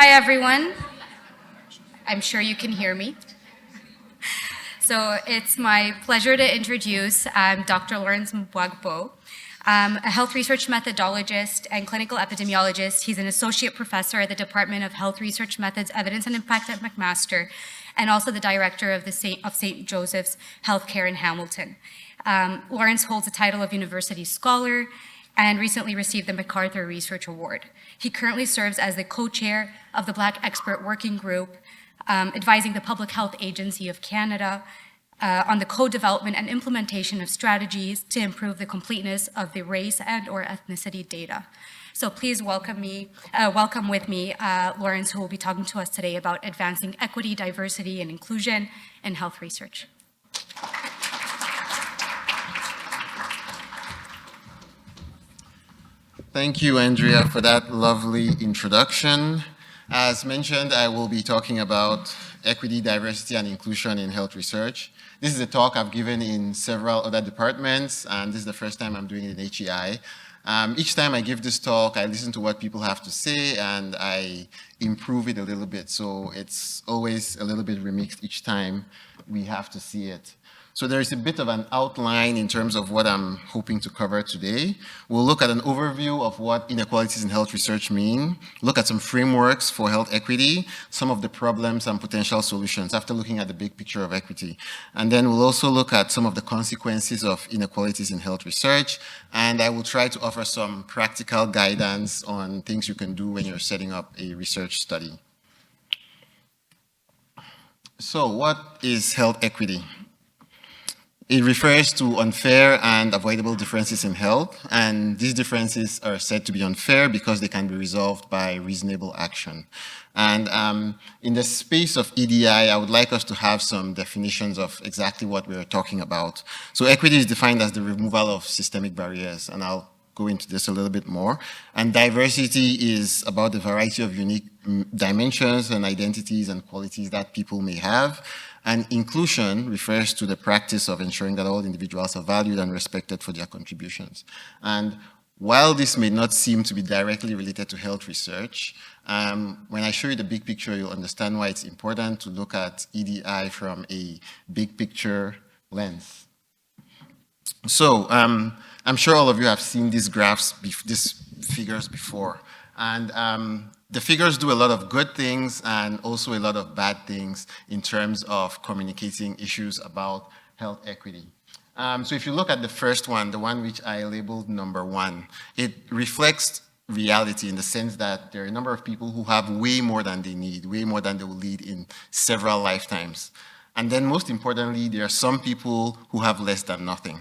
Hi, everyone. I'm sure you can hear me. So it's my pleasure to introduce Dr. Lawrence Mbuagbaw, a health research methodologist and clinical epidemiologist. He's an associate professor at the Department of Health Research Methods, Evidence and Impact at McMaster, and also the director of St. Joseph's Healthcare in Hamilton. Lawrence holds the title of University Scholar and recently received the MacArthur Research Award. He currently serves as the co-chair of the Black Expert Working Group, advising the Public Health Agency of Canada on the co-development and implementation of strategies to improve the completeness of the race and or ethnicity data. So please welcome with me Lawrence, who will be talking to us today about advancing equity, diversity, and inclusion in health research. Thank you, Andrea, for that lovely introduction. As mentioned, I will be talking about equity, diversity, and inclusion in health research. This is a talk I've given in several other departments, and this is the first time I'm doing it in HEI. Each time I give this talk, I listen to what people have to say, and I improve it a little bit. So it's always a little bit remixed each time we have to see it. So there is a bit of an outline in terms of what I'm hoping to cover today. We'll look at an overview of what inequalities in health research mean, look at some frameworks for health equity, some of the problems and potential solutions after looking at the big picture of equity. And then we'll also look at some of the consequences of inequalities in health research, and I will try to offer some practical guidance on things you can do when you're setting up a research study. So what is health equity? It refers to unfair and avoidable differences in health, and these differences are said to be unfair because they can be resolved by reasonable action. And in the space of EDI, I would like us to have some definitions of exactly what we're talking about. So equity is defined as the removal of systemic barriers, and I'll go into this a little bit more. And diversity is about the variety of unique dimensions and identities and qualities that people may have. And inclusion refers to the practice of ensuring that all individuals are valued and respected for their contributions. And while this may not seem to be directly related to health research, when I show you the big picture, you'll understand why it's important to look at EDI from a big picture lens. So I'm sure all of you have seen these graphs, these figures before. And the figures do a lot of good things and also a lot of bad things in terms of communicating issues about health equity. So if you look at the first one, the one which I labeled number 1, it reflects reality in the sense that there are a number of people who have way more than they need, way more than they will need in several lifetimes. And then most importantly, there are some people who have less than nothing.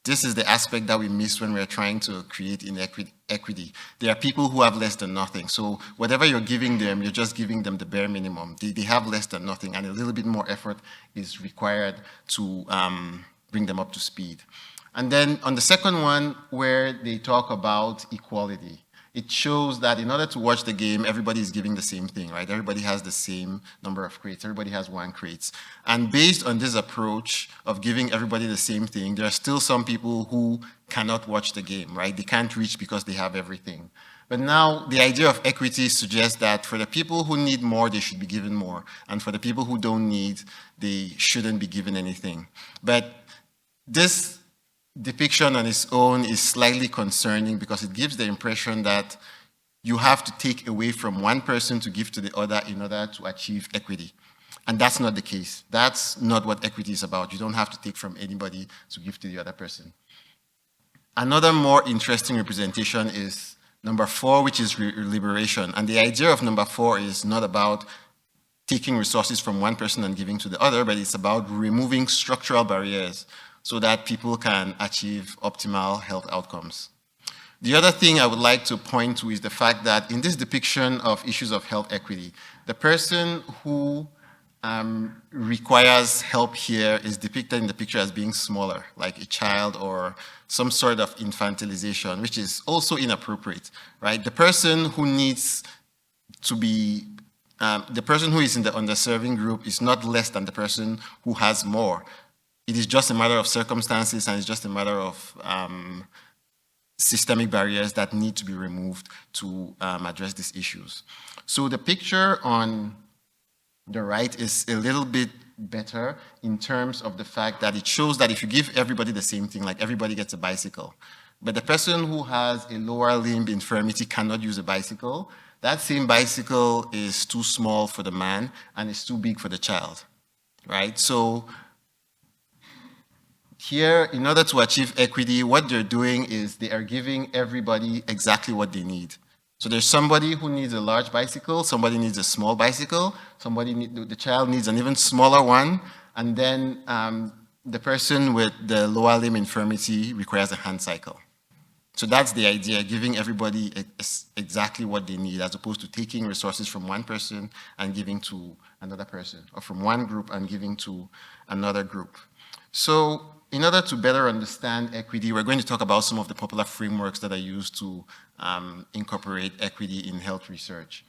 This is the aspect that we miss when we're trying to create equity. There are people who have less than nothing. So whatever you're giving them, you're just giving them the bare minimum. They have less than nothing, and a little bit more effort is required to bring them up to speed. And then on the second one, where they talk about equality, it shows that in order to watch the game, everybody is giving the same thing, right? Everybody has the same number of crates. Everybody has 1 crate. And based on this approach of giving everybody the same thing, there are still some people who cannot watch the game, right? They can't reach because they have everything. But now the idea of equity suggests that for the people who need more, they should be given more. And for the people who don't need, they shouldn't be given anything. But this depiction on its own is slightly concerning because it gives the impression that you have to take away from one person to give to the other in order to achieve equity. And that's not the case. That's not what equity is about. You don't have to take from anybody to give to the other person. Another more interesting representation is number 4, which is liberation. And the idea of number 4 is not about taking resources from one person and giving to the other, but it's about removing structural barriers so that people can achieve optimal health outcomes. The other thing I would like to point to is the fact that in this depiction of issues of health equity, the person who requires help here is depicted in the picture as being smaller, like a child or some sort of infantilization, which is also inappropriate, right? The person who needs to be, the person who is in the underserving group is not less than the person who has more. It is just a matter of circumstances, and it's just a matter of systemic barriers that need to be removed to address these issues. So the picture on the right is a little bit better in terms of the fact that it shows that if you give everybody the same thing, like everybody gets a bicycle, but the person who has a lower limb infirmity cannot use a bicycle, that same bicycle is too small for the man and it's too big for the child, right? So here, in order to achieve equity, what they're doing is they are giving everybody exactly what they need. So there's somebody who needs a large bicycle, somebody needs a small bicycle, the child needs an even smaller one, and then the person with the lower limb infirmity requires a hand cycle. So that's the idea, giving everybody exactly what they need, as opposed to taking resources from one person and giving to another person, or from one group and giving to another group. So in order to better understand equity, we're going to talk about some of the popular frameworks that are used to incorporate equity in health research.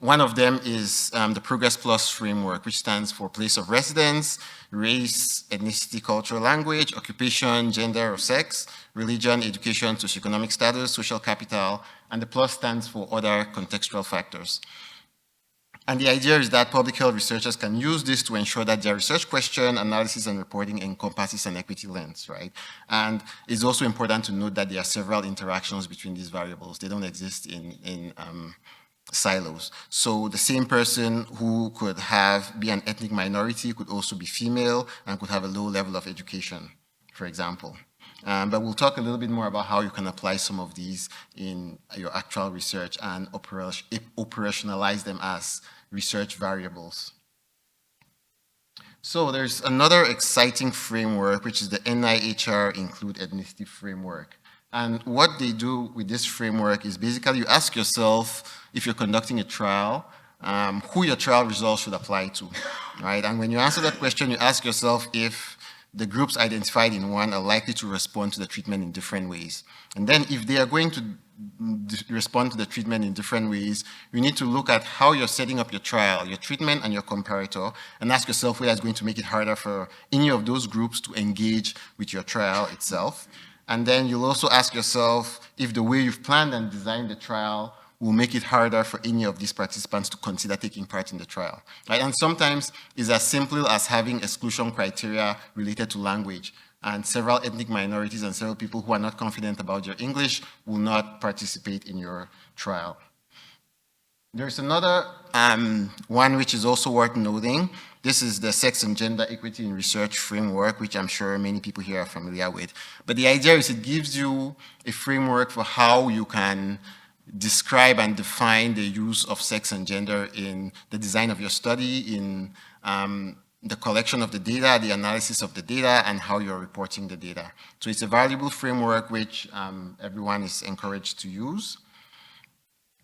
One of them is the Progress Plus framework, which stands for place of residence, race, ethnicity, culture, language, occupation, gender or sex, religion, education, socioeconomic status, social capital, and the plus stands for other contextual factors. And the idea is that public health researchers can use this to ensure that their research question, analysis, and reporting encompasses an equity lens, right? And it's also important to note that there are several interactions between these variables. They don't exist in silos. So the same person who could be an ethnic minority could also be female and could have a low level of education, for example. But we'll talk a little bit more about how you can apply some of these in your actual research and operationalize them as research variables. So there's another exciting framework, which is the NIHR Include Ethnicity Framework. And what they do with this framework is basically you ask yourself, if you're conducting a trial, who your trial results should apply to, right? And when you answer that question, you ask yourself if the groups identified in one are likely to respond to the treatment in different ways. And then if they are going to respond to the treatment in different ways, you need to look at how you're setting up your trial, your treatment and your comparator, and ask yourself whether it's going to make it harder for any of those groups to engage with your trial itself. And then you'll also ask yourself if the way you've planned and designed the trial will make it harder for any of these participants to consider taking part in the trial. Right? And sometimes it's as simple as having exclusion criteria related to language. And several ethnic minorities and several people who are not confident about their English will not participate in your trial. There's another one which is also worth noting. This is the Sex and Gender Equity in Research framework, which I'm sure many people here are familiar with. But the idea is it gives you a framework for how you can describe and define the use of sex and gender in the design of your study, in the collection of the data, the analysis of the data, and how you're reporting the data. So it's a valuable framework which everyone is encouraged to use.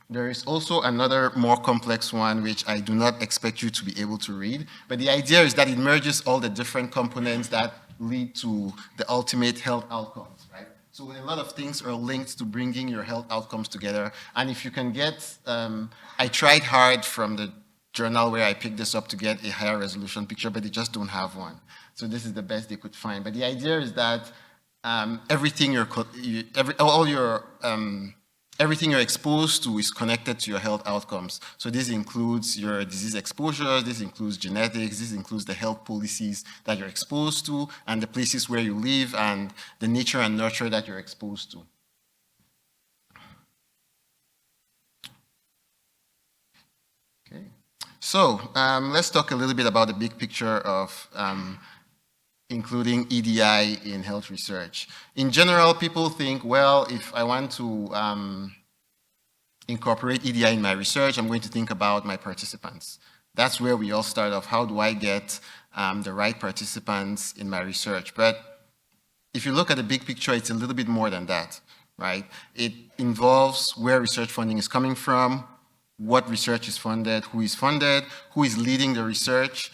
There is also another more complex one which I do not expect you to be able to read, but the idea is that it merges all the different components that lead to the ultimate health outcomes, right? So a lot of things are linked to bringing your health outcomes together, and if you can get, I tried hard from the journal where I picked this up to get a higher resolution picture, but they just don't have one. So this is the best they could find. But the idea is that everything you're exposed to is connected to your health outcomes. So this includes your disease exposure, this includes genetics, this includes the health policies that you're exposed to, and the places where you live, and the nature and nurture that you're exposed to. Okay. So let's talk a little bit about the big picture of including EDI in health research. In general, people think, well, if I want to incorporate EDI in my research, I'm going to think about my participants. That's where we all start off. How do I get the right participants in my research? But if you look at the big picture, it's a little bit more than that, right? It involves where research funding is coming from, what research is funded, who is leading the research,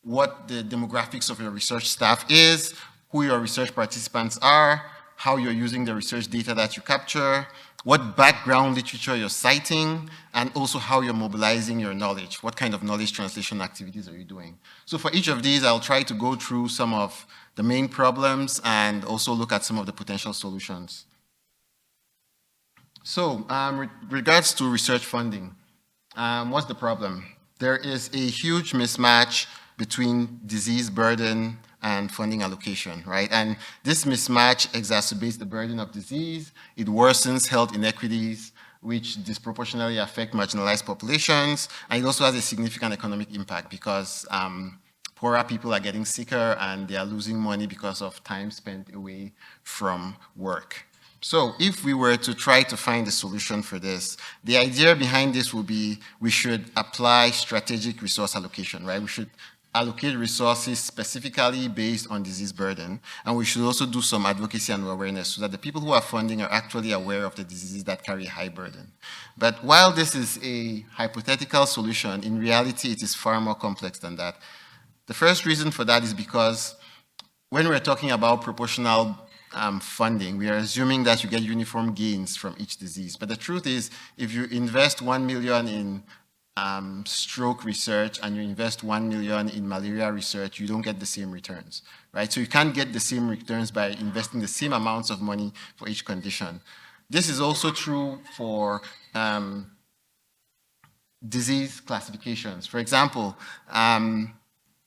what the demographics of your research staff is, who your research participants are, how you're using the research data that you capture, what background literature you're citing, and also how you're mobilizing your knowledge. What kind of knowledge translation activities are you doing? So for each of these, I'll try to go through some of the main problems and also look at some of the potential solutions. So, with regards to research funding, what's the problem? There is a huge mismatch between disease burden and funding allocation, right? And this mismatch exacerbates the burden of disease. It worsens health inequities, which disproportionately affect marginalized populations. And it also has a significant economic impact because poorer people are getting sicker and they are losing money because of time spent away from work. So if we were to try to find a solution for this, the idea behind this would be we should apply strategic resource allocation, right? We should allocate resources specifically based on disease burden, and we should also do some advocacy and awareness so that the people who are funding are actually aware of the diseases that carry high burden. But while this is a hypothetical solution, in reality it is far more complex than that. The first reason for that is because when we're talking about proportional funding, we are assuming that you get uniform gains from each disease. But the truth is, if you invest 1 million in stroke research and you invest 1 million in malaria research, you don't get the same returns, right? So you can't get the same returns by investing the same amounts of money for each condition. This is also true for disease classifications. For example,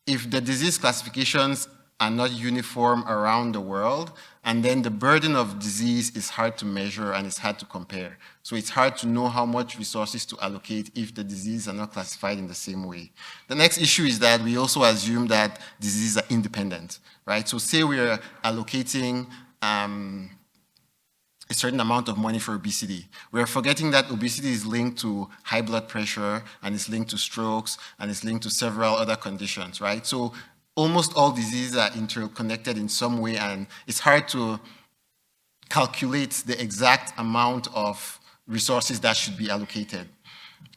if the disease classifications are not uniform around the world, and then the burden of disease is hard to measure and it's hard to compare. So it's hard to know how much resources to allocate if the diseases are not classified in the same way. The next issue is that we also assume that diseases are independent, right? So say we're allocating a certain amount of money for obesity. We're forgetting that obesity is linked to high blood pressure, and it's linked to strokes, and it's linked to several other conditions, right? So almost all diseases are interconnected in some way, and it's hard to calculate the exact amount of resources that should be allocated.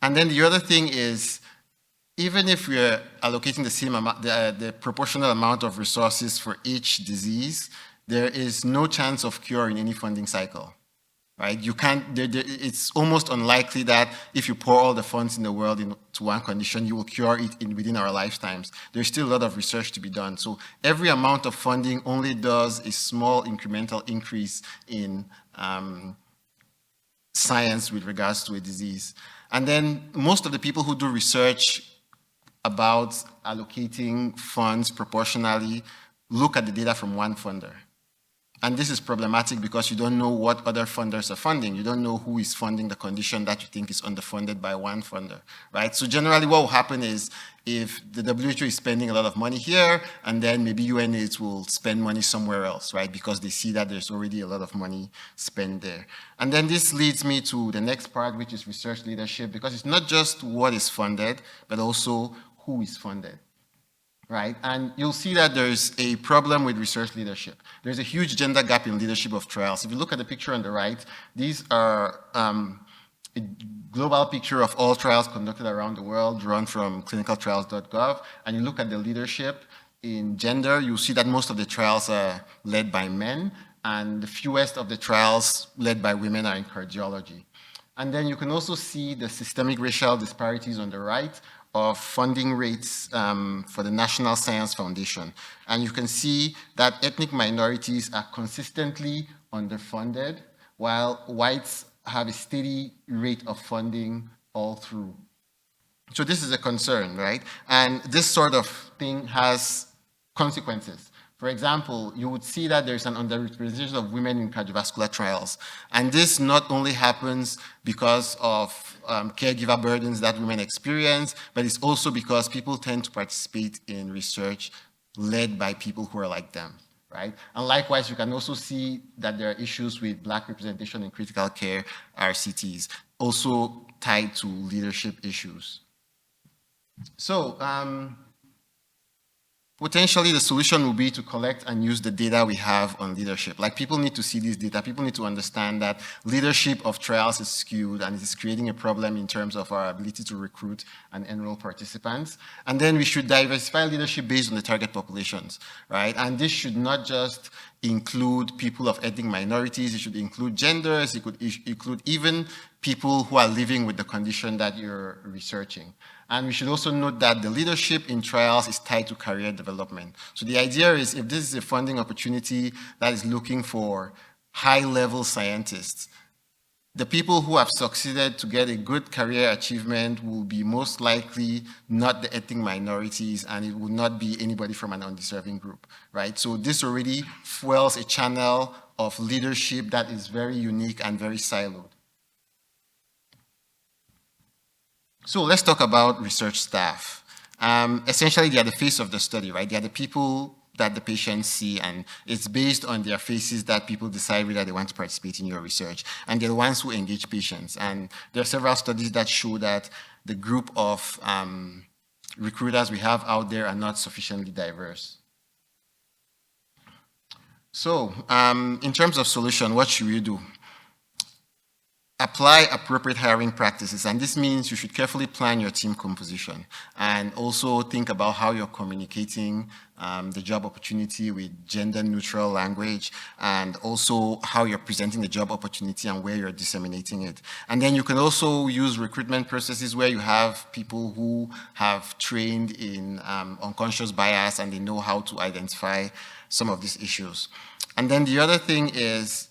And then the other thing is, even if we're allocating the same amount, the proportional amount of resources for each disease, there is no chance of cure in any funding cycle, right? You can't, it's almost unlikely that if you pour all the funds in the world into one condition, you will cure it within our lifetimes. There's still a lot of research to be done. So every amount of funding only does a small incremental increase in science with regards to a disease. And then most of the people who do research about allocating funds proportionally look at the data from one funder. And this is problematic because you don't know what other funders are funding. You don't know who is funding the condition that you think is underfunded by one funder, right? So generally what will happen is if the WHO is spending a lot of money here, and then maybe UNAIDS will spend money somewhere else, right? Because they see that there's already a lot of money spent there. And then this leads me to the next part, which is research leadership, because it's not just what is funded, but also who is funded. Right? And you'll see that there's a problem with research leadership. There's a huge gender gap in leadership of trials. If you look at the picture on the right, these are a global picture of all trials conducted around the world, drawn from clinicaltrials.gov. And you look at the leadership in gender, you'll see that most of the trials are led by men, and the fewest of the trials led by women are in cardiology. And then you can also see the systemic racial disparities on the right of funding rates for the National Science Foundation. And you can see that ethnic minorities are consistently underfunded, while whites have a steady rate of funding all through. So this is a concern, right? And this sort of thing has consequences. For example, you would see that there's an underrepresentation of women in cardiovascular trials. And this not only happens because of caregiver burdens that women experience, but it's also because people tend to participate in research led by people who are like them, right? And likewise, you can also see that there are issues with Black representation in critical care RCTs, also tied to leadership issues. So, potentially, the solution will be to collect and use the data we have on leadership. Like, people need to see this data. People need to understand that leadership of trials is skewed and it is creating a problem in terms of our ability to recruit and enroll participants. And then we should diversify leadership based on the target populations, right? And this should not just include people of ethnic minorities. It should include genders. It could include even people who are living with the condition that you're researching. And we should also note that the leadership in trials is tied to career development. So the idea is if this is a funding opportunity that is looking for high-level scientists, The people who have succeeded to get a good career achievement will be most likely not the ethnic minorities, and it will not be anybody from an undeserving group, right? So this already fuels a channel of leadership that is very unique and very siloed. So let's talk about research staff. Essentially, they are the face of the study, right? They are the people that the patients see, and it's based on their faces that people decide whether they want to participate in your research. And they're the ones who engage patients. And there are several studies that show that the group of recruiters we have out there are not sufficiently diverse. So in terms of solution, what should we do? Apply appropriate hiring practices, and this means you should carefully plan your team composition and also think about how you're communicating the job opportunity with gender-neutral language, and also how you're presenting the job opportunity and where you're disseminating it. And then you can also use recruitment processes where you have people who have trained in unconscious bias and they know how to identify some of these issues. And then the other thing is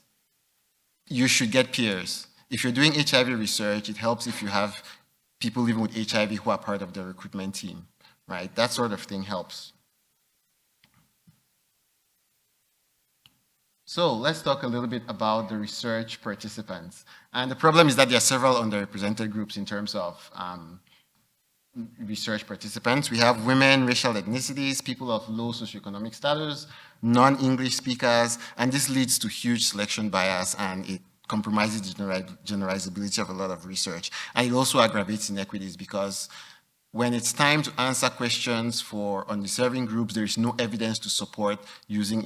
you should get peers. If you're doing HIV research, it helps if you have people living with HIV who are part of the recruitment team, right? That sort of thing helps. So let's talk a little bit about the research participants. And the problem is that there are several underrepresented groups in terms of research participants. We have women, racial ethnicities, people of low socioeconomic status, non-English speakers, and this leads to huge selection bias, and it compromises the generalizability of a lot of research. And it also aggravates inequities because when it's time to answer questions for undeserving groups, there is no evidence to support using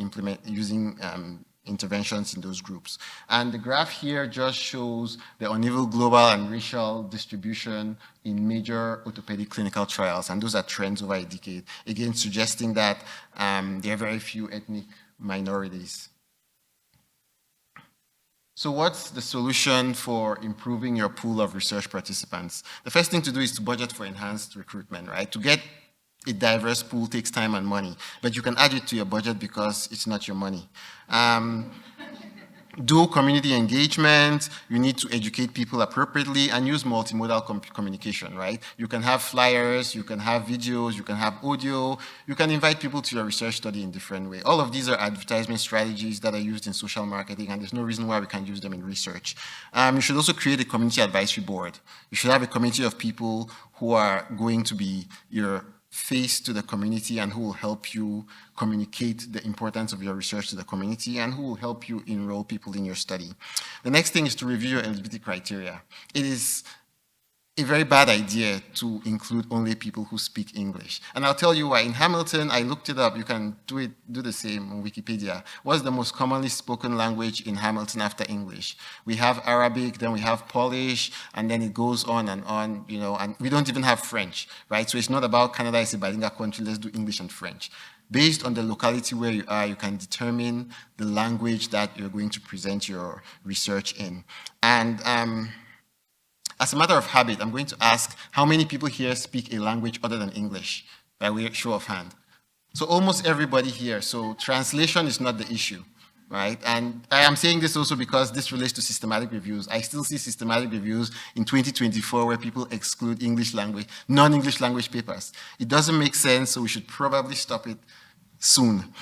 interventions in those groups. And the graph here just shows the uneven global and racial distribution in major orthopedic clinical trials, and those are trends over a decade, again suggesting that there are very few ethnic minorities. So what's the solution for improving your pool of research participants? The first thing to do is to budget for enhanced recruitment, right? To get a diverse pool takes time and money, but you can add it to your budget because it's not your money. Do community engagement, you need to educate people appropriately and use multimodal communication, right? You can have flyers, you can have videos, you can have audio, you can invite people to your research study in different ways. All of these are advertisement strategies that are used in social marketing, and there's no reason why we can't use them in research. You should also create a community advisory board. You should have a committee of people who are going to be your face to the community and who will help you communicate the importance of your research to the community and who will help you enroll people in your study. The next thing is to review your eligibility criteria. It is a very bad idea to include only people who speak English. And I'll tell you why. In Hamilton, I looked it up. You can do the same on Wikipedia. What's the most commonly spoken language in Hamilton after English? We have Arabic, then we have Polish, and then it goes on, you know, and we don't even have French, right? So it's not about Canada is a bilingual country, let's do English and French. Based on the locality where you are, you can determine the language that you're going to present your research in. And as a matter of habit, I'm going to ask how many people here speak a language other than English, by show of hand. So almost everybody here. So translation is not the issue, right? And I am saying this also because this relates to systematic reviews. I still see systematic reviews in 2024 where people exclude English language, non-English language papers. It doesn't make sense, so we should probably stop it soon.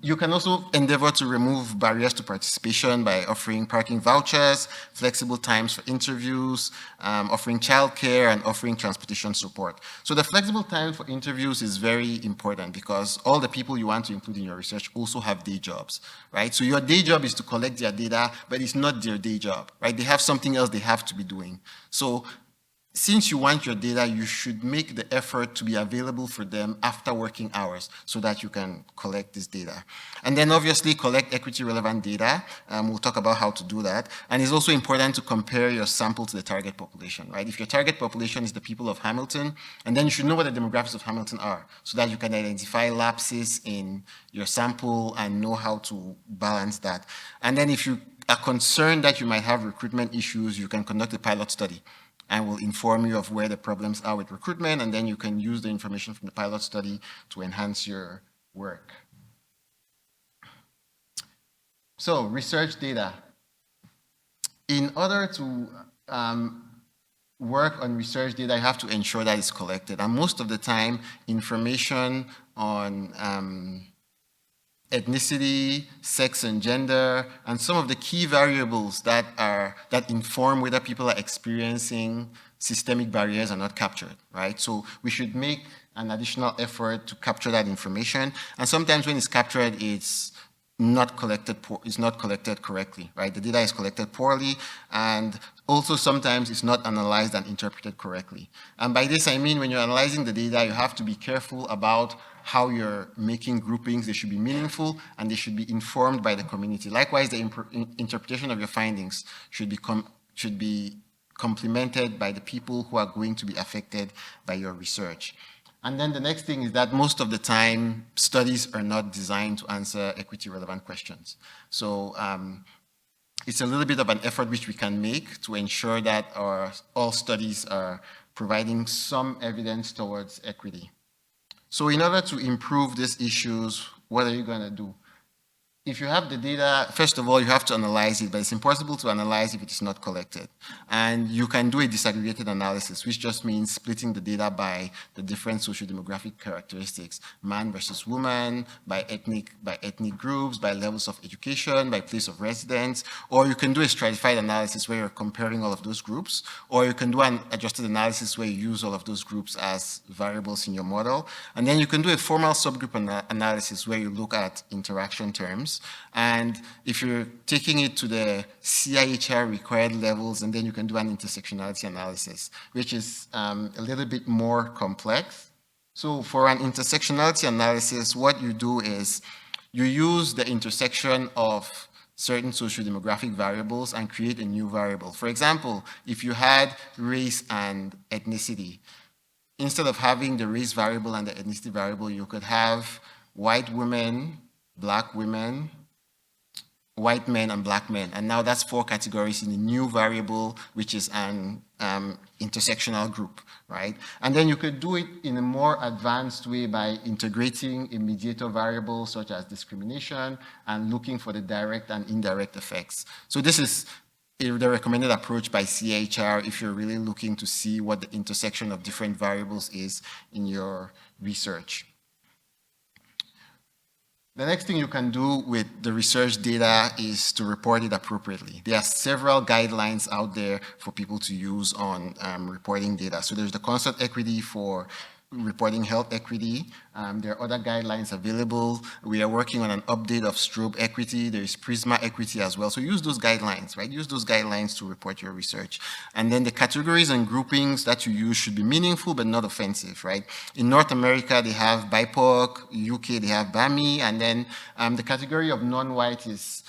You can also endeavor to remove barriers to participation by offering parking vouchers, flexible times for interviews, offering childcare, and offering transportation support. So the flexible time for interviews is very important because all the people you want to include in your research also have day jobs, right? So your day job is to collect their data, but it's not their day job, right? They have something else they have to be doing. So since you want your data, you should make the effort to be available for them after working hours so that you can collect this data. And then obviously collect equity relevant data. We'll talk about how to do that. And it's also important to compare your sample to the target population, right? If your target population is the people of Hamilton, and then you should know what the demographics of Hamilton are so that you can identify lapses in your sample and know how to balance that. And then if you are concerned that you might have recruitment issues, you can conduct a pilot study. I will inform you of where the problems are with recruitment, and then you can use the information from the pilot study to enhance your work. So, research data. In order to work on research data, you have to ensure that it's collected. And most of the time, information on ethnicity, sex and gender, and some of the key variables that inform whether people are experiencing systemic barriers are not captured, right? So we should make an additional effort to capture that information. And sometimes when it's captured, it's not collected correctly, right? The data is collected poorly, and also sometimes it's not analyzed and interpreted correctly. And by this I mean when you're analyzing the data, you have to be careful about how you're making groupings. They should be meaningful and they should be informed by the community. Likewise, the interpretation of your findings should be complemented by the people who are going to be affected by your research. And then the next thing is that most of the time, studies are not designed to answer equity-relevant questions. So it's a little bit of an effort which we can make to ensure that all studies are providing some evidence towards equity. So in order to improve these issues, what are you going to do? If you have the data, first of all, you have to analyze it, but it's impossible to analyze if it is not collected. And you can do a disaggregated analysis, which just means splitting the data by the different socio-demographic characteristics, man versus woman, by ethnic groups, by levels of education, by place of residence, or you can do a stratified analysis where you're comparing all of those groups, or you can do an adjusted analysis where you use all of those groups as variables in your model. And then you can do a formal subgroup analysis where you look at interaction terms. And if you're taking it to the CIHR required levels, and then you can do an intersectionality analysis, which is a little bit more complex. So for an intersectionality analysis, what you do is you use the intersection of certain socio-demographic variables and create a new variable. For example, if you had race and ethnicity, instead of having the race variable and the ethnicity variable, you could have white women, black women, white men, and black men. And now that's 4 categories in a new variable, which is an intersectional group, right? And then you could do it in a more advanced way by integrating a mediator variable such as discrimination and looking for the direct and indirect effects. So this is the recommended approach by CIHR if you're really looking to see what the intersection of different variables is in your research. The next thing you can do with the research data is to report it appropriately. There are several guidelines out there for people to use on reporting data. So there's the constant equity for reporting health equity. There are other guidelines available. We are working on an update of strobe equity. There is Prisma equity as well. So use those guidelines, right? Use those guidelines to report your research. And then the categories and groupings that you use should be meaningful but not offensive, right? In North America, they have BIPOC, UK, they have BAMI, and then the category of non-white is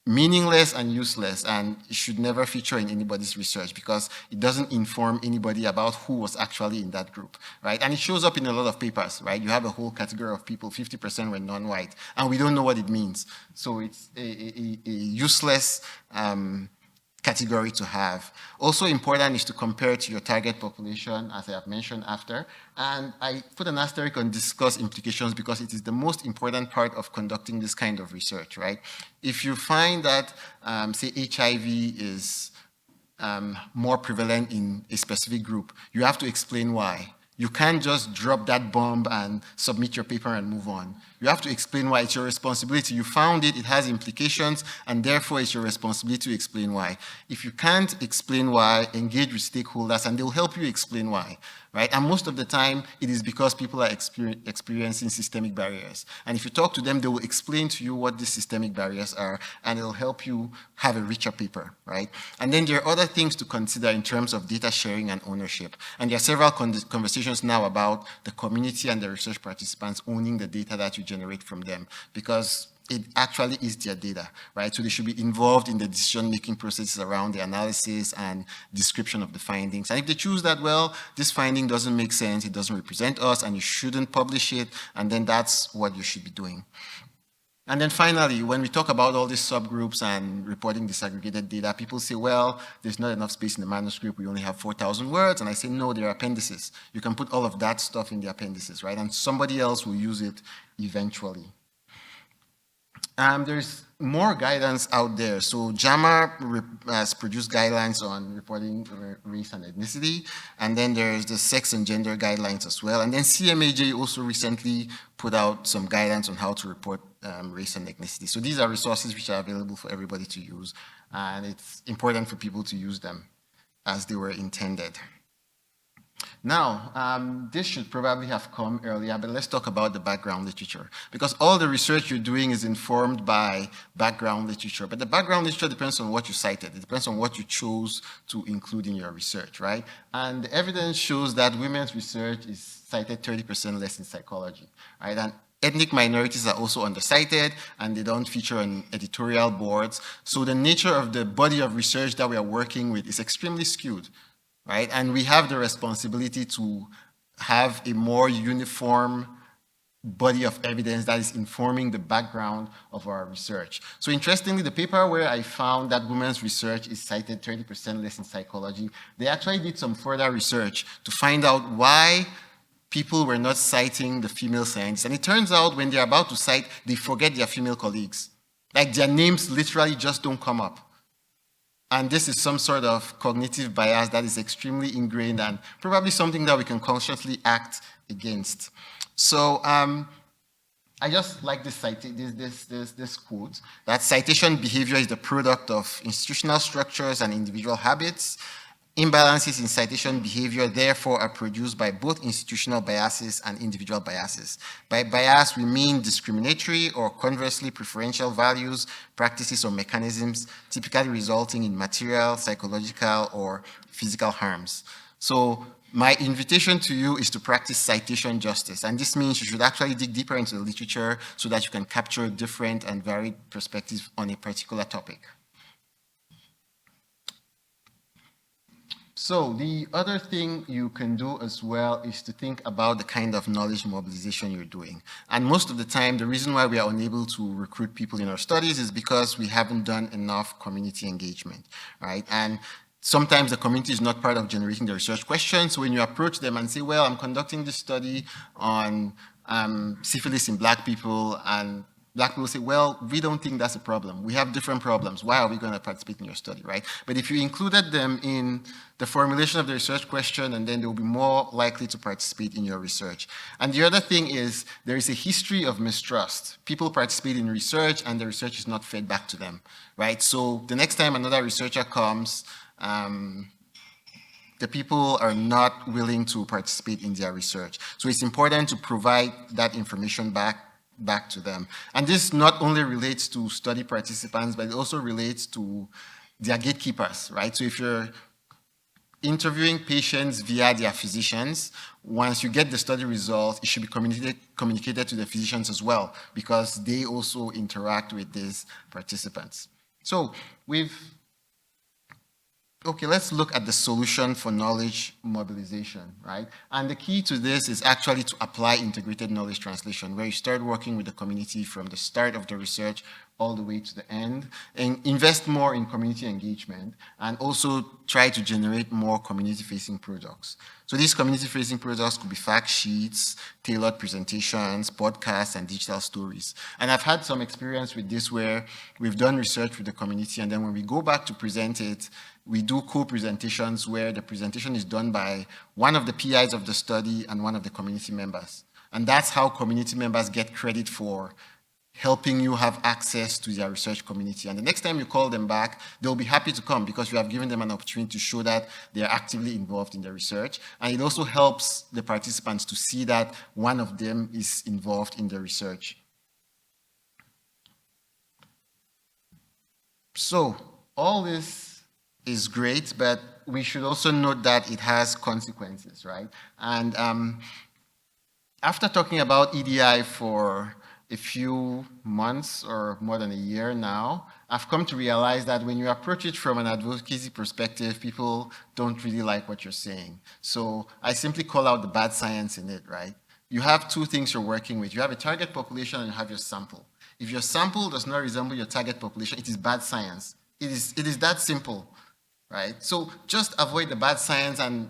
meaningless and useless, and it should never feature in anybody's research because it doesn't inform anybody about who was actually in that group, right? And it shows up in a lot of papers, right? You have a whole category of people, 50% were non-white, and we don't know what it means. So it's a useless category to have. Also important is to compare it to your target population, as I have mentioned after. And I put an asterisk on discuss implications because it is the most important part of conducting this kind of research, right? If you find that, say, HIV is more prevalent in a specific group, you have to explain why. You can't just drop that bomb and submit your paper and move on. You have to explain why. It's your responsibility. You found it, it has implications, and therefore it's your responsibility to explain why. If you can't explain why, engage with stakeholders and they'll help you explain why, right? And most of the time, it is because people are experiencing systemic barriers. And if you talk to them, they will explain to you what these systemic barriers are, and it'll help you have a richer paper, right? And then there are other things to consider in terms of data sharing and ownership. And there are several conversations now about the community and the research participants owning the data that you generate from them, because it actually is their data, right? So they should be involved in the decision-making processes around the analysis and description of the findings. And if they choose that, well, this finding doesn't make sense, it doesn't represent us, and you shouldn't publish it, and then that's what you should be doing. And then finally, when we talk about all these subgroups and reporting disaggregated data, people say, well, there's not enough space in the manuscript, we only have 4,000 words. And I say, no, there are appendices. You can put all of that stuff in the appendices, right? And somebody else will use it eventually. There's more guidance out there. So JAMA has produced guidelines on reporting race and ethnicity, and then there's the sex and gender guidelines as well. And then CMAJ also recently put out some guidance on how to report race and ethnicity. So these are resources which are available for everybody to use, and it's important for people to use them as they were intended. Now, this should probably have come earlier, but let's talk about the background literature, because all the research you're doing is informed by background literature, but the background literature depends on what you cited. It depends on what you chose to include in your research, right? And the evidence shows that women's research is cited 30% less in psychology, right? And ethnic minorities are also undercited, and they don't feature on editorial boards. So the nature of the body of research that we are working with is extremely skewed, right? And we have the responsibility to have a more uniform body of evidence that is informing the background of our research. So interestingly, the paper where I found that women's research is cited 30% less in psychology, they actually did some further research to find out why people were not citing the female scientists. And it turns out when they're about to cite, they forget their female colleagues. Like their names literally just don't come up. And this is some sort of cognitive bias that is extremely ingrained and probably something that we can consciously act against. So I just like this quote, that citation behavior is the product of institutional structures and individual habits. Imbalances in citation behavior, therefore, are produced by both institutional biases and individual biases. By bias, we mean discriminatory or conversely preferential values, practices, or mechanisms, typically resulting in material, psychological, or physical harms. So my invitation to you is to practice citation justice. And this means you should actually dig deeper into the literature so that you can capture different and varied perspectives on a particular topic. So the other thing you can do as well is to think about the kind of knowledge mobilization you're doing. And most of the time, the reason why we are unable to recruit people in our studies is because we haven't done enough community engagement, right? And sometimes the community is not part of generating the research questions. So when you approach them and say, well, I'm conducting this study on syphilis in Black people, and Black people say, well, we don't think that's a problem. We have different problems. Why are we going to participate in your study, right? But if you included them in the formulation of the research question, and then they will be more likely to participate in your research. And the other thing is there is a history of mistrust. People participate in research, and the research is not fed back to them, right? So the next time another researcher comes, the people are not willing to participate in their research. So it's important to provide that information back to them. And this not only relates to study participants, but it also relates to their gatekeepers, right? So if you're interviewing patients via their physicians, once you get the study results, it should be communicated to the physicians as well, because they also interact with these participants. So okay, let's look at the solution for knowledge mobilization, right? And the key to this is actually to apply integrated knowledge translation, where you start working with the community from the start of the research all the way to the end, and invest more in community engagement, and also try to generate more community-facing products. So these community-facing products could be fact sheets, tailored presentations, podcasts, and digital stories. And I've had some experience with this where we've done research with the community, and then when we go back to present it, we do co-presentations where the presentation is done by one of the PIs of the study and one of the community members. And that's how community members get credit for helping you have access to their research community. And the next time you call them back, they'll be happy to come because you have given them an opportunity to show that they are actively involved in the research. And it also helps the participants to see that one of them is involved in the research. So all this is great, but we should also note that it has consequences, right? And after talking about EDI for a few months or more than a year now, I've come to realize that when you approach it from an advocacy perspective, people don't really like what you're saying. So I simply call out the bad science in it, right? You have two things you're working with. You have a target population and you have your sample. If your sample does not resemble your target population, it is bad science. It is that simple, right? So just avoid the bad science and,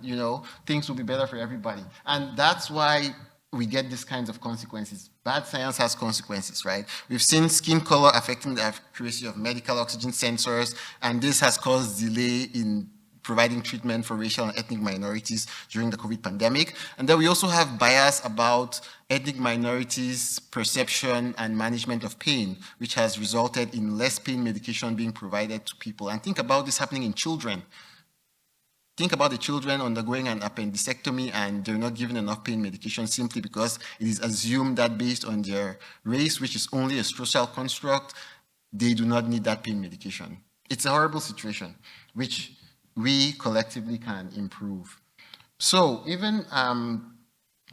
things will be better for everybody. And that's why we get these kinds of consequences. Bad science has consequences, right? We've seen skin color affecting the accuracy of medical oxygen sensors, and this has caused delay in providing treatment for racial and ethnic minorities during the COVID pandemic. And then we also have bias about ethnic minorities' perception and management of pain, which has resulted in less pain medication being provided to people. And think about this happening in children. Think about the children undergoing an appendectomy and they're not given enough pain medication simply because it is assumed that based on their race, which is only a social construct, they do not need that pain medication. It's a horrible situation, which we collectively can improve. So even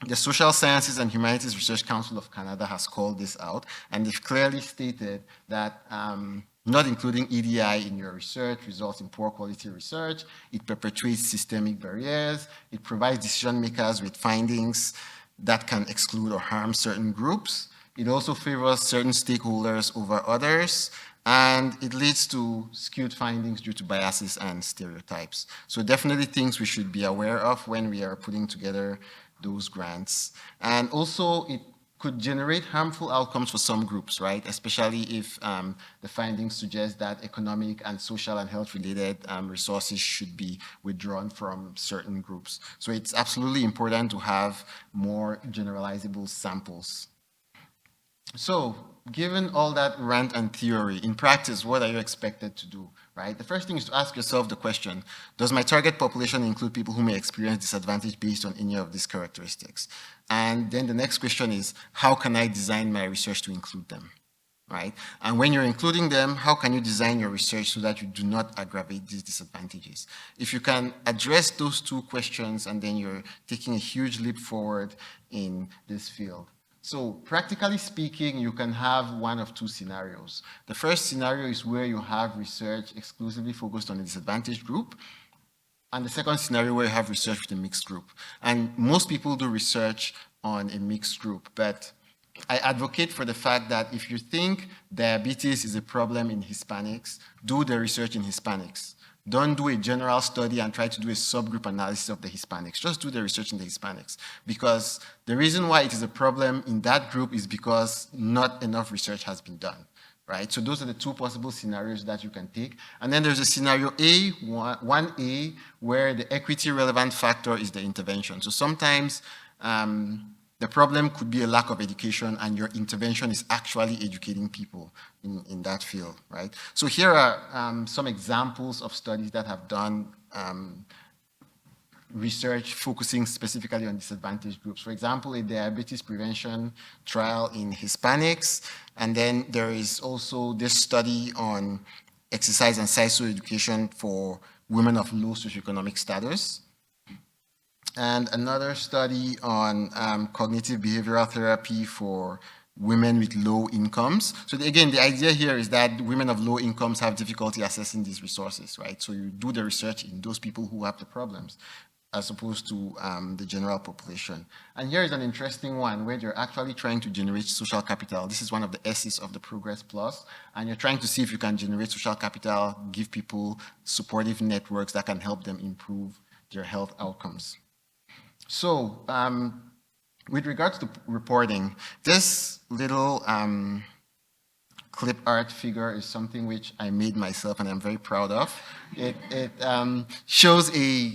the Social Sciences and Humanities Research Council of Canada has called this out, and they've clearly stated that not including EDI in your research results in poor quality research. It perpetuates systemic barriers. It provides decision makers with findings that can exclude or harm certain groups. It also favors certain stakeholders over others. And it leads to skewed findings due to biases and stereotypes. So definitely things we should be aware of when we are putting together those grants. And also it could generate harmful outcomes for some groups, right? Especially if the findings suggest that economic and social and health-related resources should be withdrawn from certain groups. So it's absolutely important to have more generalizable samples. So given all that rant and theory, in practice, what are you expected to do, right? The first thing is to ask yourself the question, does my target population include people who may experience disadvantage based on any of these characteristics? And then the next question is, how can I design my research to include them, right? And when you're including them, how can you design your research so that you do not aggravate these disadvantages? If you can address those two questions, and then you're taking a huge leap forward in this field. So practically speaking, you can have one of two scenarios. The first scenario is where you have research exclusively focused on a disadvantaged group. And the second scenario where you have research with a mixed group. And most people do research on a mixed group, but I advocate for the fact that if you think diabetes is a problem in Hispanics, do the research in Hispanics. Don't do a general study and try to do a subgroup analysis of the Hispanics. Just do the research in the Hispanics. Because the reason why it is a problem in that group is because not enough research has been done, right? So those are the two possible scenarios that you can take. And then there's a scenario A, 1A, where the equity relevant factor is the intervention. So sometimes the problem could be a lack of education, and your intervention is actually educating people in that field, right? So here are some examples of studies that have done research focusing specifically on disadvantaged groups. For example, a diabetes prevention trial in Hispanics, and then there is also this study on exercise and psychoeducation for women of low socioeconomic status. And another study on cognitive behavioral therapy for women with low incomes. So again, the idea here is that women of low incomes have difficulty accessing these resources, right? So you do the research in those people who have the problems, as opposed to the general population. And here is an interesting one where you're actually trying to generate social capital. This is one of the S's of the Progress Plus, and you're trying to see if you can generate social capital, give people supportive networks that can help them improve their health outcomes. So with regards to reporting, this little clip art figure is something which I made myself and I'm very proud of. It shows a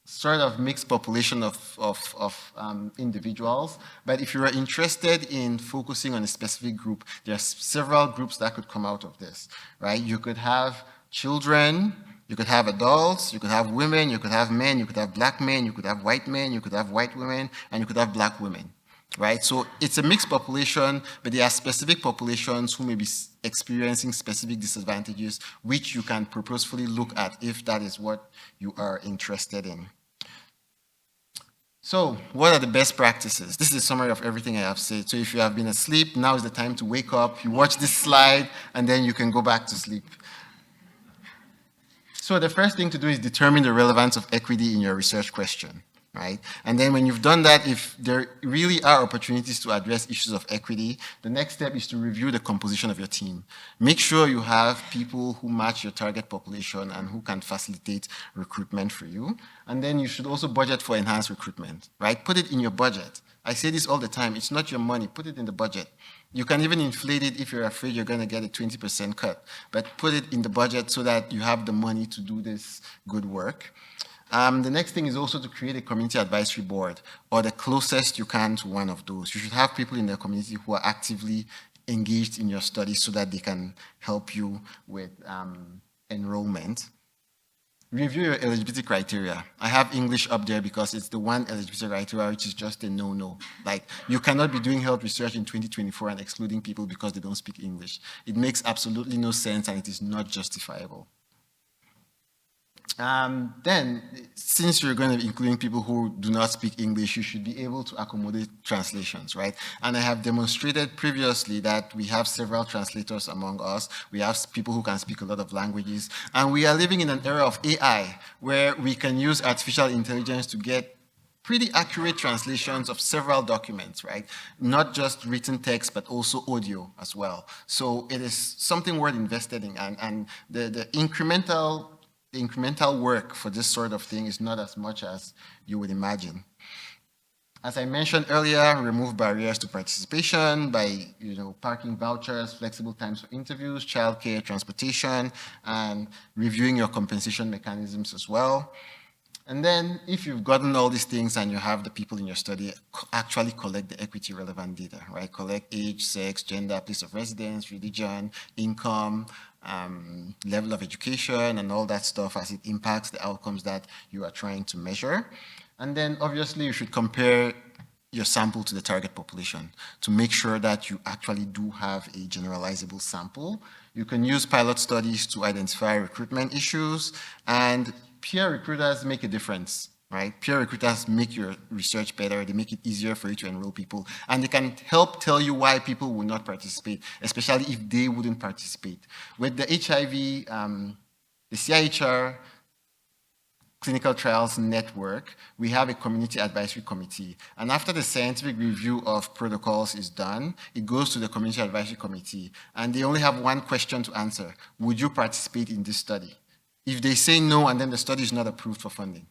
sort of mixed population of individuals, but if you are interested in focusing on a specific group, there are several groups that could come out of this, right? You could have children, you could have adults, you could have women, you could have men, you could have black men, you could have white men, you could have white women, and you could have black women, right? So it's a mixed population, but there are specific populations who may be experiencing specific disadvantages, which you can purposefully look at if that is what you are interested in. So what are the best practices? This is a summary of everything I have said. So if you have been asleep, now is the time to wake up, you watch this slide, and then you can go back to sleep. So the first thing to do is determine the relevance of equity in your research question, right? And then when you've done that, if there really are opportunities to address issues of equity, the next step is to review the composition of your team. Make sure you have people who match your target population and who can facilitate recruitment for you. And then you should also budget for enhanced recruitment, right? Put it in your budget. I say this all the time. It's not your money. Put it in the budget. You can even inflate it if you're afraid you're going to get a 20% cut, but put it in the budget so that you have the money to do this good work. The next thing is also to create a community advisory board, or the closest you can to one of those. You should have people in the community who are actively engaged in your studies so that they can help you with enrollment. Review your eligibility criteria. I have English up there because it's the one eligibility criteria which is just a no-no. Like, you cannot be doing health research in 2024 and excluding people because they don't speak English. It makes absolutely no sense and it is not justifiable. Then, since you're going to be including people who do not speak English, you should be able to accommodate translations, right? And I have demonstrated previously that we have several translators among us. We have people who can speak a lot of languages. And we are living in an era of AI where we can use artificial intelligence to get pretty accurate translations of several documents, right? Not just written text, but also audio as well. So it is something worth investing in. And the incremental work for this sort of thing is not as much as you would imagine. As I mentioned earlier, remove barriers to participation by parking vouchers, flexible times for interviews, childcare, transportation, and reviewing your compensation mechanisms as well. And then if you've gotten all these things and you have the people in your study, actually collect the equity relevant data, right? Collect age, sex, gender, place of residence, religion, income, level of education, and all that stuff as it impacts the outcomes that you are trying to measure. And then obviously you should compare your sample to the target population to make sure that you actually do have a generalizable sample. You can use pilot studies to identify recruitment issues, and peer recruiters make a difference, right? Peer recruiters make your research better. They make it easier for you to enroll people. And they can help tell you why people will not participate, especially if they wouldn't participate. With the HIV, the CIHR Clinical Trials Network, we have a community advisory committee. And after the scientific review of protocols is done, it goes to the community advisory committee. And they only have one question to answer. Would you participate in this study? If they say no, and then the study is not approved for funding,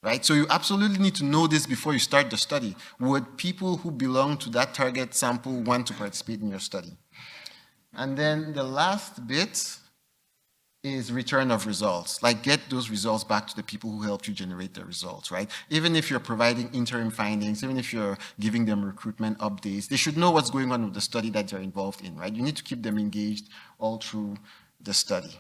right? So you absolutely need to know this before you start the study. Would people who belong to that target sample want to participate in your study? And then the last bit is return of results. Like, get those results back to the people who helped you generate the results, right? Even if you're providing interim findings, even if you're giving them recruitment updates, they should know what's going on with the study that they're involved in, right? You need to keep them engaged all through the study.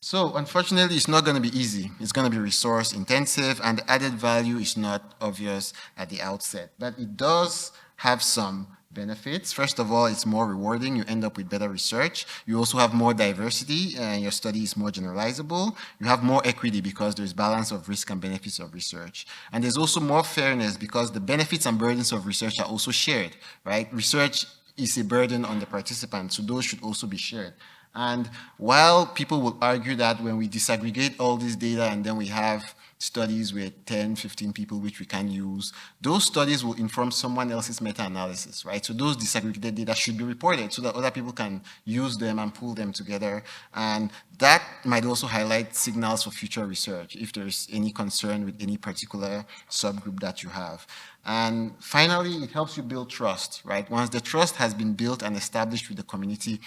So unfortunately, it's not going to be easy. It's going to be resource intensive, and the added value is not obvious at the outset. But it does have some benefits. First of all, it's more rewarding. You end up with better research. You also have more diversity, and your study is more generalizable. You have more equity because there's balance of risk and benefits of research. And there's also more fairness because the benefits and burdens of research are also shared, right? Research is a burden on the participants, so those should also be shared. And while people will argue that when we disaggregate all this data and then we have studies with 10, 15 people which we can use, those studies will inform someone else's meta-analysis, right? So those disaggregated data should be reported so that other people can use them and pull them together. And that might also highlight signals for future research if there's any concern with any particular subgroup that you have. And finally, it helps you build trust, right? Once the trust has been built and established with the community,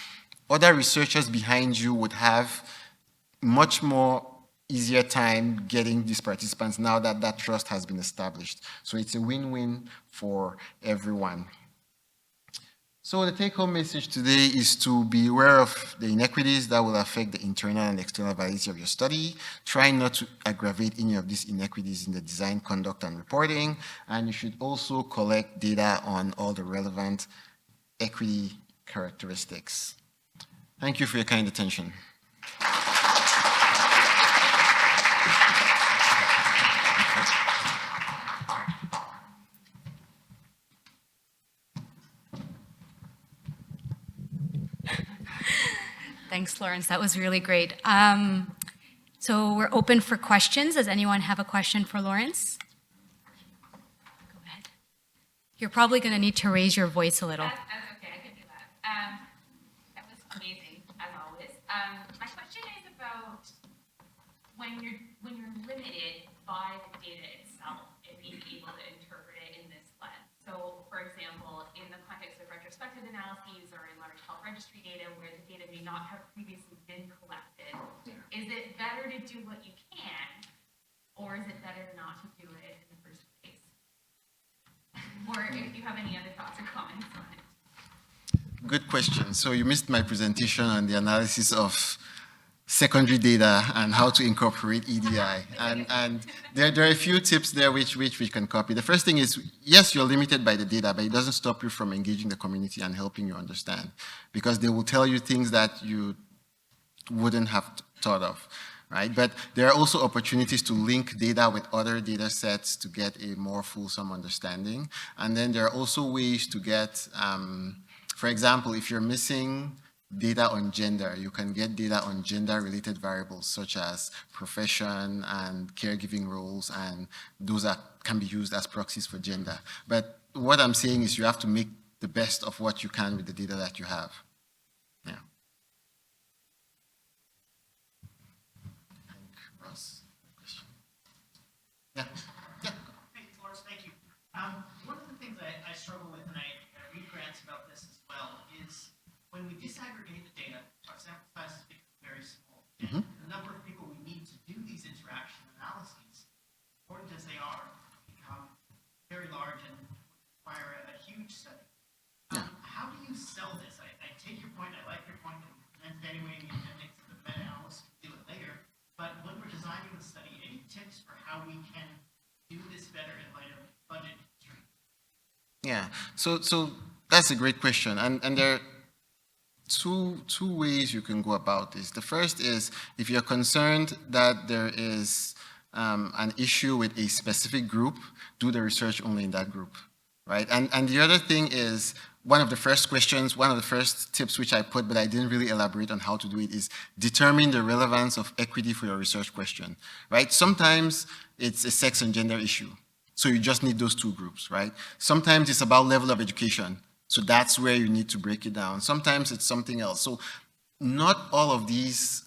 other researchers behind you would have much more easier time getting these participants now that that trust has been established. So it's a win-win for everyone. So the take-home message today is to be aware of the inequities that will affect the internal and external validity of your study. Try not to aggravate any of these inequities in the design, conduct, and reporting. And you should also collect data on all the relevant equity characteristics. Thank you for your kind attention. Thanks, Lawrence. That was really great. So we're open for questions. Does anyone have a question for Lawrence? Go ahead. You're probably going to need to raise your voice a little. That's okay, I can do that. That was amazing, as always. My question is about when you're limited by the data itself and being able to interpret it in this lens. So, for example, in the context of retrospective analyses or in large health registry data where the data may not have previously been collected, is it better to do what you can, or is it better not to do it in the first place? Or if you have any other thoughts or comments on it. Good question. So you missed my presentation on the analysis of secondary data and how to incorporate EDI. And there are a few tips there which we can copy. The first thing is, yes, you're limited by the data, but it doesn't stop you from engaging the community and helping you understand, because they will tell you things that you wouldn't have thought of, right? But there are also opportunities to link data with other data sets to get a more fulsome understanding. And then there are also ways to get, for example, if you're missing data on gender, you can get data on gender-related variables such as profession and caregiving roles, and those can be used as proxies for gender. But what I'm saying is you have to make the best of what you can with the data that you have. Yeah. Ross, question? Yeah. Yeah. Hey, Lawrence, thank you. One of the things I struggle with, and I read grants about this as well, is when we disaggregate the data, our sample sizes become very small. And the number of people we need to do these interaction analyses, important as they are, become very large and require a huge study. How do you sell this? I take your point, I like your point, and anyway in the appendix of the meta-analysis, we'll do it later. But when we're designing the study, any tips for how we can do this better in light of budget constraints? Yeah, so that's a great question. And there are two ways you can go about this. The first is if you're concerned that there is an issue with a specific group, do the research only in that group, right? And the other thing is, one of the first tips which I put, but I didn't really elaborate on how to do it, is determine the relevance of equity for your research question, right? Sometimes it's a sex and gender issue, so you just need those two groups, right? Sometimes it's about level of education, so that's where you need to break it down. Sometimes it's something else. So not all of these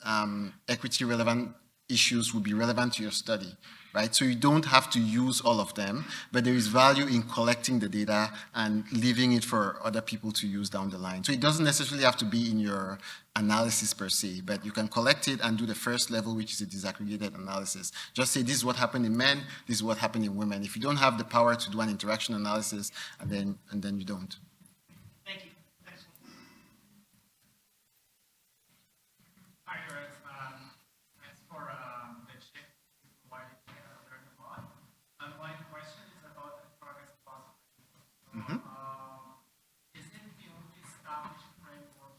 equity relevant issues will be relevant to your study, right? So you don't have to use all of them, but there is value in collecting the data and leaving it for other people to use down the line. So it doesn't necessarily have to be in your analysis per se, but you can collect it and do the first level, which is a disaggregated analysis. Just say, this is what happened in men, this is what happened in women. If you don't have the power to do an interaction analysis, and then you don't. Thank you. Excellent. Hi, Lawrence. Thanks for the shift you provided. I learned a lot. My question is about the progress process. Is it the only established framework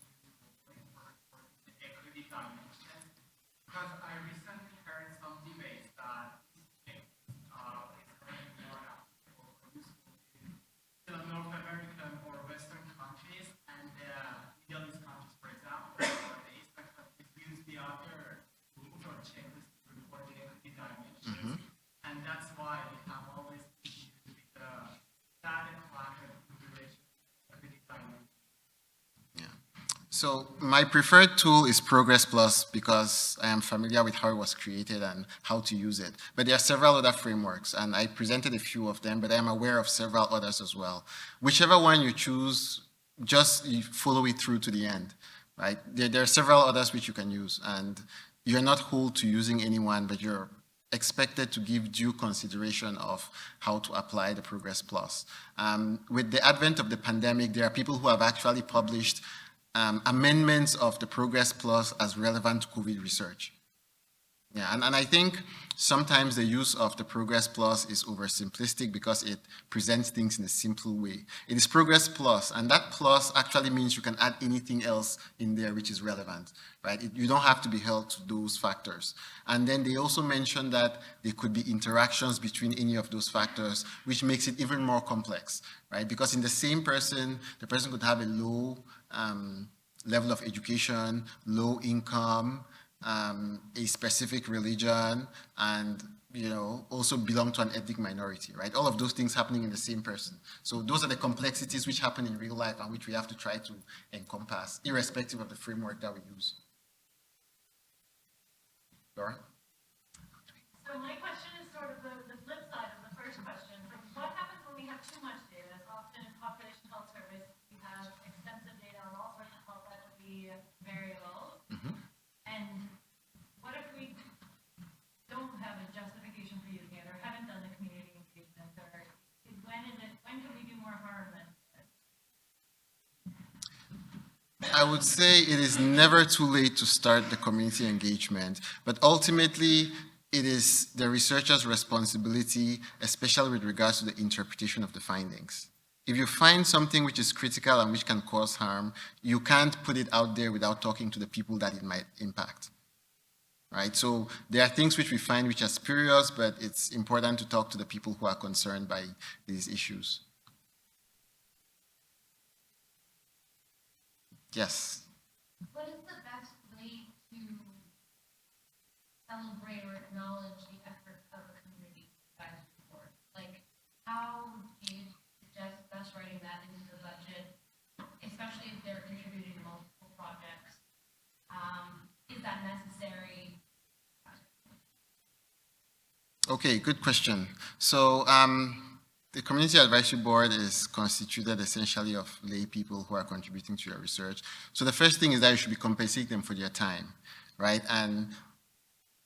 for the equity dimension? Because I recently heard some debates that this change is currently more applicable or useful to North American or Western countries and Middle East countries, for example, or the Eastern countries use the other tools or checklists to report the equity dimensions. And that's why we have always issues with the data collected in relation to equity dimensions. So my preferred tool is Progress Plus because I am familiar with how it was created and how to use it. But there are several other frameworks, and I presented a few of them, but I am aware of several others as well. Whichever one you choose, just follow it through to the end, right? There are several others which you can use, and you're not hold to using any one, but you're expected to give due consideration of how to apply the Progress Plus. With the advent of the pandemic, there are people who have actually published amendments of the Progress Plus as relevant to COVID research. Yeah, and I think sometimes the use of the Progress Plus is oversimplistic because it presents things in a simple way. It is Progress Plus, and that plus actually means you can add anything else in there which is relevant, right? You don't have to be held to those factors. And then they also mentioned that there could be interactions between any of those factors, which makes it even more complex, right? Because in the same person, the person could have a low level of education, low income, a specific religion, and also belong to an ethnic minority, right? All of those things happening in the same person. So those are the complexities which happen in real life and which we have to try to encompass, irrespective of the framework that we use. Laura? So my question is sort of the flip side of the first question. So what happens when we have too much data? As often in population health service, we have extensive data on all sorts of health equity variables. And what if we don't have a justification for using it, or haven't done the community engagement, or when can we do more harm than good? I would say it is never too late to start the community engagement, but ultimately it is the researcher's responsibility, especially with regards to the interpretation of the findings. If you find something which is critical and which can cause harm, you can't put it out there without talking to the people that it might impact. Right? So there are things which we find which are spurious, but it's important to talk to the people who are concerned by these issues. Yes. What is the best way to celebrate or acknowledge the efforts of the community advisory board? Like, how do you suggest best writing that into the budget, especially if they're contributing to multiple projects? Is that necessary? Okay, good question. So the Community Advisory Board is constituted essentially of lay people who are contributing to your research. So the first thing is that you should be compensating them for their time, right? And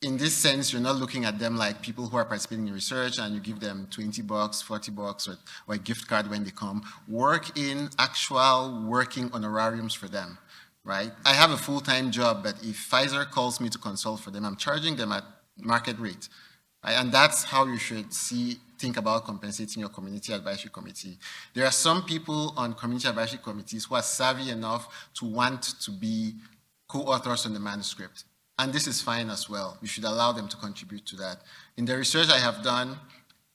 in this sense, you're not looking at them like people who are participating in research and you give them $20, $40, or a gift card when they come. Work in actual working honorariums for them, right? I have a full-time job, but if Pfizer calls me to consult for them, I'm charging them at market rate. Right? And that's how you should think about compensating your community advisory committee. There are some people on community advisory committees who are savvy enough to want to be co-authors on the manuscript. And this is fine as well. You should allow them to contribute to that. In the research I have done,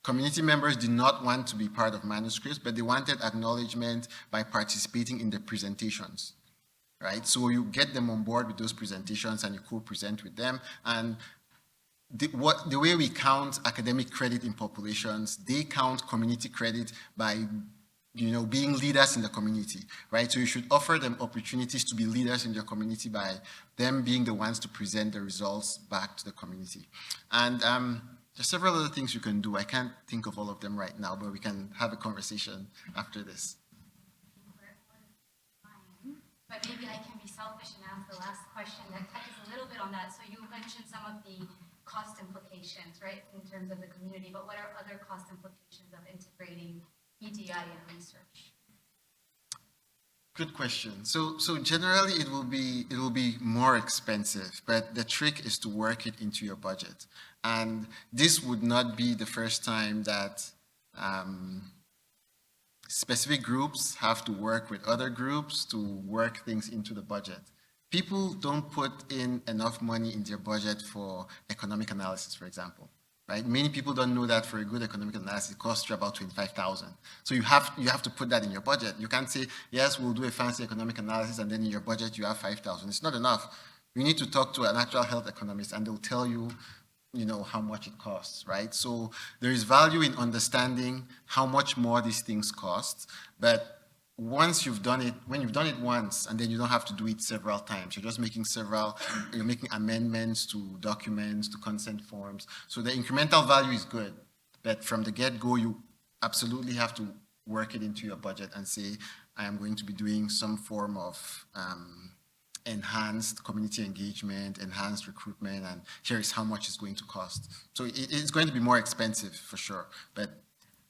community members did not want to be part of manuscripts, but they wanted acknowledgement by participating in the presentations. Right? So you get them on board with those presentations and you co-present with them. And the way we count academic credit in populations, they count community credit by being leaders in the community, right? So you should offer them opportunities to be leaders in their community by them being the ones to present the results back to the community. And there's several other things you can do. I can't think of all of them right now, but we can have a conversation after this. But maybe I can be selfish and ask the last question that touches a little bit on that. So you mentioned some of the cost implications, right, in terms of the community, but what are other cost implications of integrating EDI in research? Good question. So generally it will be more expensive, but the trick is to work it into your budget. And this would not be the first time that specific groups have to work with other groups to work things into the budget. People don't put in enough money in their budget for economic analysis, for example, right? Many people don't know that for a good economic analysis, it costs you about $25,000. So you have to put that in your budget. You can't say, yes, we'll do a fancy economic analysis, and then in your budget you have $5,000. It's not enough. You need to talk to an actual health economist, and they'll tell you, how much it costs, right? So there is value in understanding how much more these things cost, but when you've done it once, and then you don't have to do it several times. You're just making you're making amendments to documents, to consent forms. So the incremental value is good, but from the get-go, you absolutely have to work it into your budget and say, I am going to be doing some form of enhanced community engagement, enhanced recruitment, and here is how much it's going to cost. So it's going to be more expensive for sure, but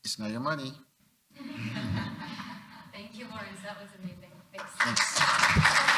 it's not your money. Thank you, Lawrence. That was amazing. Thanks. Thanks.